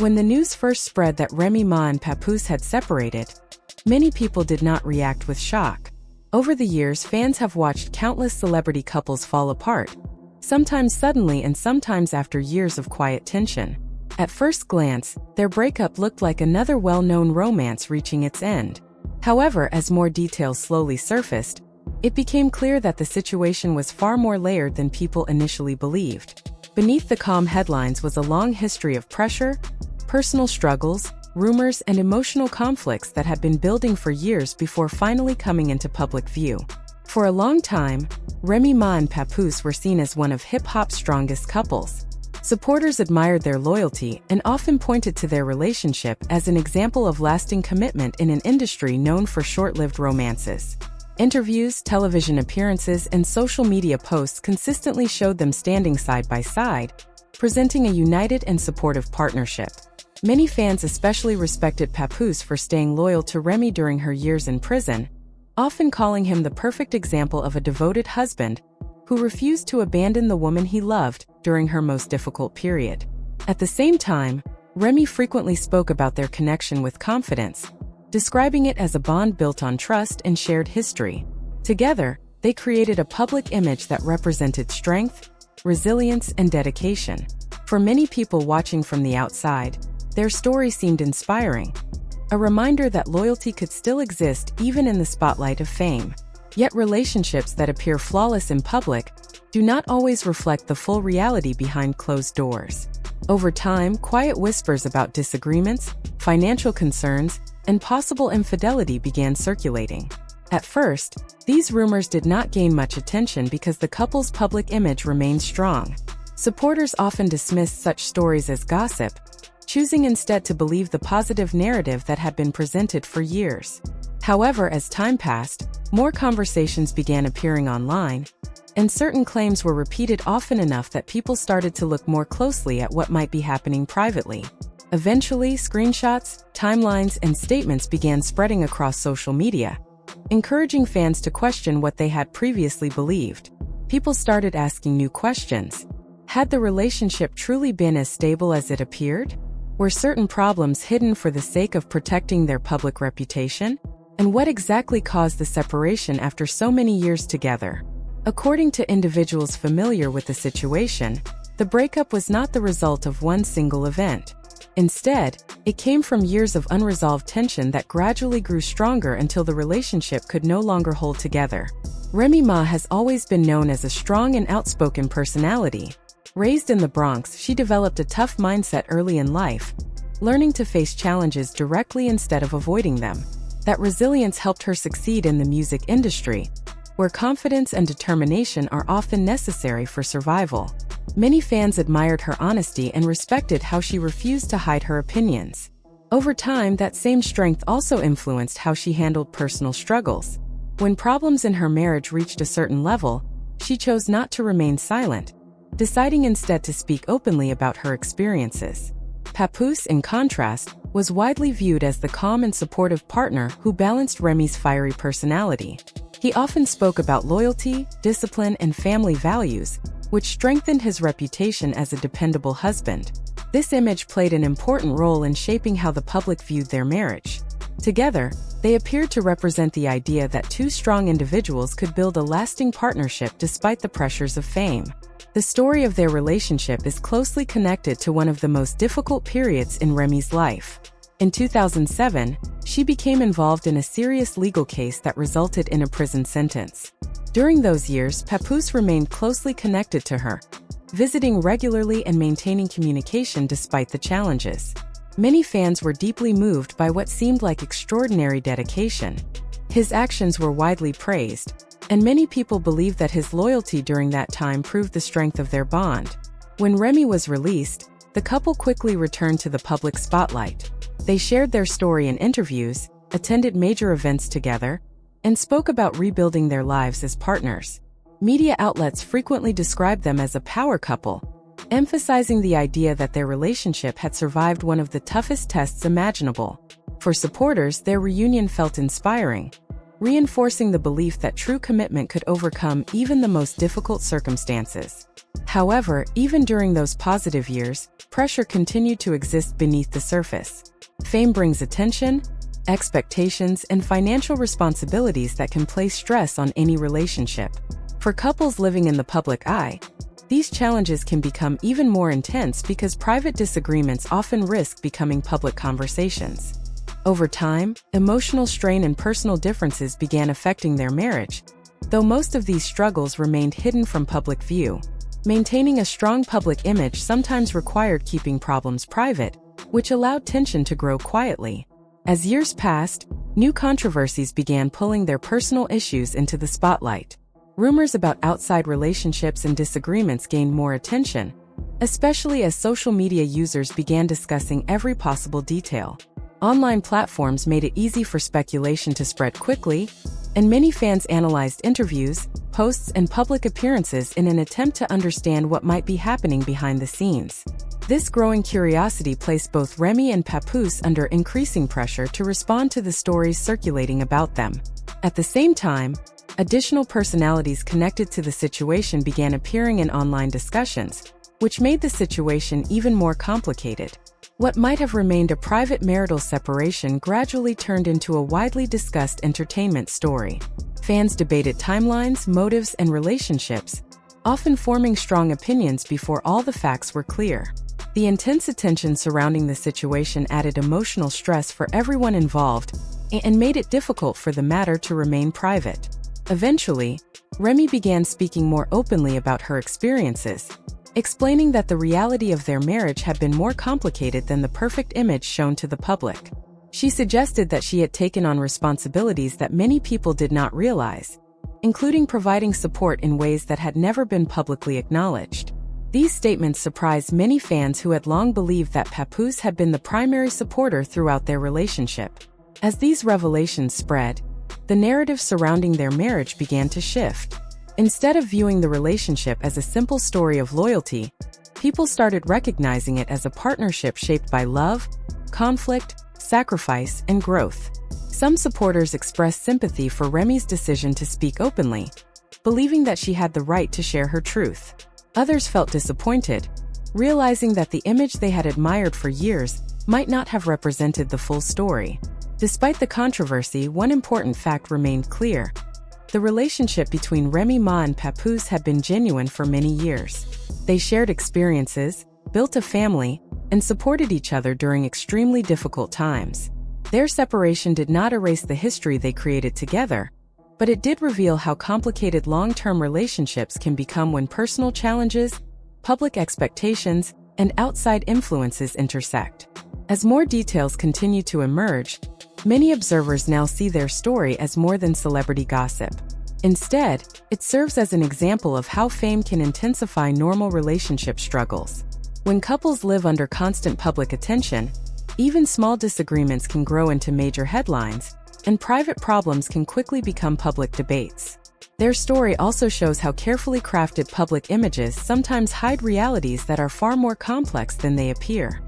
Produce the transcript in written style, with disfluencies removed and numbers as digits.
When the news first spread that Remy Ma and Papoose had separated, many people did not react with shock. Over the years, fans have watched countless celebrity couples fall apart, sometimes suddenly and sometimes after years of quiet tension. At first glance, their breakup looked like another well-known romance reaching its end. However, as more details slowly surfaced, it became clear that the situation was far more layered than people initially believed. Beneath the calm headlines was a long history of pressure, personal struggles, rumors, and emotional conflicts that had been building for years before finally coming into public view. For a long time, Remy Ma and Papoose were seen as one of hip-hop's strongest couples. Supporters admired their loyalty and often pointed to their relationship as an example of lasting commitment in an industry known for short-lived romances. Interviews, television appearances, and social media posts consistently showed them standing side by side, presenting a united and supportive partnership. Many fans especially respected Papoose for staying loyal to Remy during her years in prison, often calling him the perfect example of a devoted husband who refused to abandon the woman he loved during her most difficult period. At the same time, Remy frequently spoke about their connection with confidence, describing it as a bond built on trust and shared history. Together, they created a public image that represented strength, resilience, and dedication. For many people watching from the outside, their story seemed inspiring, a reminder that loyalty could still exist even in the spotlight of fame. Yet relationships that appear flawless in public do not always reflect the full reality behind closed doors. Over time, quiet whispers about disagreements, financial concerns, and possible infidelity began circulating. At first, these rumors did not gain much attention because the couple's public image remained strong. Supporters often dismissed such stories as gossip, choosing instead to believe the positive narrative that had been presented for years. However, as time passed, more conversations began appearing online, and certain claims were repeated often enough that people started to look more closely at what might be happening privately. Eventually, screenshots, timelines, and statements began spreading across social media, encouraging fans to question what they had previously believed. People started asking new questions. Had the relationship truly been as stable as it appeared? Were certain problems hidden for the sake of protecting their public reputation? And what exactly caused the separation after so many years together? According to individuals familiar with the situation, the breakup was not the result of one single event. Instead, it came from years of unresolved tension that gradually grew stronger until the relationship could no longer hold together. Remy Ma has always been known as a strong and outspoken personality. Raised in the Bronx, she developed a tough mindset early in life, learning to face challenges directly instead of avoiding them. That resilience helped her succeed in the music industry, where confidence and determination are often necessary for survival. Many fans admired her honesty and respected how she refused to hide her opinions. Over time, that same strength also influenced how she handled personal struggles. When problems in her marriage reached a certain level, she chose not to remain silent, deciding instead to speak openly about her experiences. Papoose, in contrast, was widely viewed as the calm and supportive partner who balanced Remy's fiery personality. He often spoke about loyalty, discipline, and family values, which strengthened his reputation as a dependable husband. This image played an important role in shaping how the public viewed their marriage. Together, they appeared to represent the idea that two strong individuals could build a lasting partnership despite the pressures of fame. The story of their relationship is closely connected to one of the most difficult periods in Remy's life. In 2007, she became involved in a serious legal case that resulted in a prison sentence. During those years, Papoose remained closely connected to her, visiting regularly and maintaining communication despite the challenges. Many fans were deeply moved by what seemed like extraordinary dedication. His actions were widely praised, and many people believed that his loyalty during that time proved the strength of their bond. When Remy was released, the couple quickly returned to the public spotlight. They shared their story in interviews, attended major events together, and spoke about rebuilding their lives as partners. Media outlets frequently described them as a power couple, emphasizing the idea that their relationship had survived one of the toughest tests imaginable. For supporters, their reunion felt inspiring, reinforcing the belief that true commitment could overcome even the most difficult circumstances. However, even during those positive years, pressure continued to exist beneath the surface. Fame brings attention, expectations, and financial responsibilities that can place stress on any relationship. For couples living in the public eye, these challenges can become even more intense because private disagreements often risk becoming public conversations. Over time, emotional strain and personal differences began affecting their marriage, though most of these struggles remained hidden from public view. Maintaining a strong public image sometimes required keeping problems private, which allowed tension to grow quietly. As years passed, new controversies began pulling their personal issues into the spotlight. Rumors about outside relationships and disagreements gained more attention, especially as social media users began discussing every possible detail. Online platforms made it easy for speculation to spread quickly, and many fans analyzed interviews, posts, and public appearances in an attempt to understand what might be happening behind the scenes. This growing curiosity placed both Remy and Papoose under increasing pressure to respond to the stories circulating about them. At the same time, additional personalities connected to the situation began appearing in online discussions, which made the situation even more complicated. What might have remained a private marital separation gradually turned into a widely discussed entertainment story. Fans debated timelines, motives, and relationships, often forming strong opinions before all the facts were clear. The intense attention surrounding the situation added emotional stress for everyone involved and made it difficult for the matter to remain private. Eventually, Remy began speaking more openly about her experiences, explaining that the reality of their marriage had been more complicated than the perfect image shown to the public. She suggested that she had taken on responsibilities that many people did not realize, including providing support in ways that had never been publicly acknowledged. These statements surprised many fans who had long believed that Papoose had been the primary supporter throughout their relationship. As these revelations spread, the narrative surrounding their marriage began to shift. Instead of viewing the relationship as a simple story of loyalty, people started recognizing it as a partnership shaped by love, conflict, sacrifice, and growth. Some supporters expressed sympathy for Remy's decision to speak openly, believing that she had the right to share her truth. Others felt disappointed, realizing that the image they had admired for years might not have represented the full story. Despite the controversy, one important fact remained clear. The relationship between Remy Ma and Papoose had been genuine for many years. They shared experiences, built a family, and supported each other during extremely difficult times. Their separation did not erase the history they created together, but it did reveal how complicated long-term relationships can become when personal challenges, public expectations, and outside influences intersect. As more details continue to emerge, many observers now see their story as more than celebrity gossip. Instead, it serves as an example of how fame can intensify normal relationship struggles. When couples live under constant public attention, even small disagreements can grow into major headlines, and private problems can quickly become public debates. Their story also shows how carefully crafted public images sometimes hide realities that are far more complex than they appear.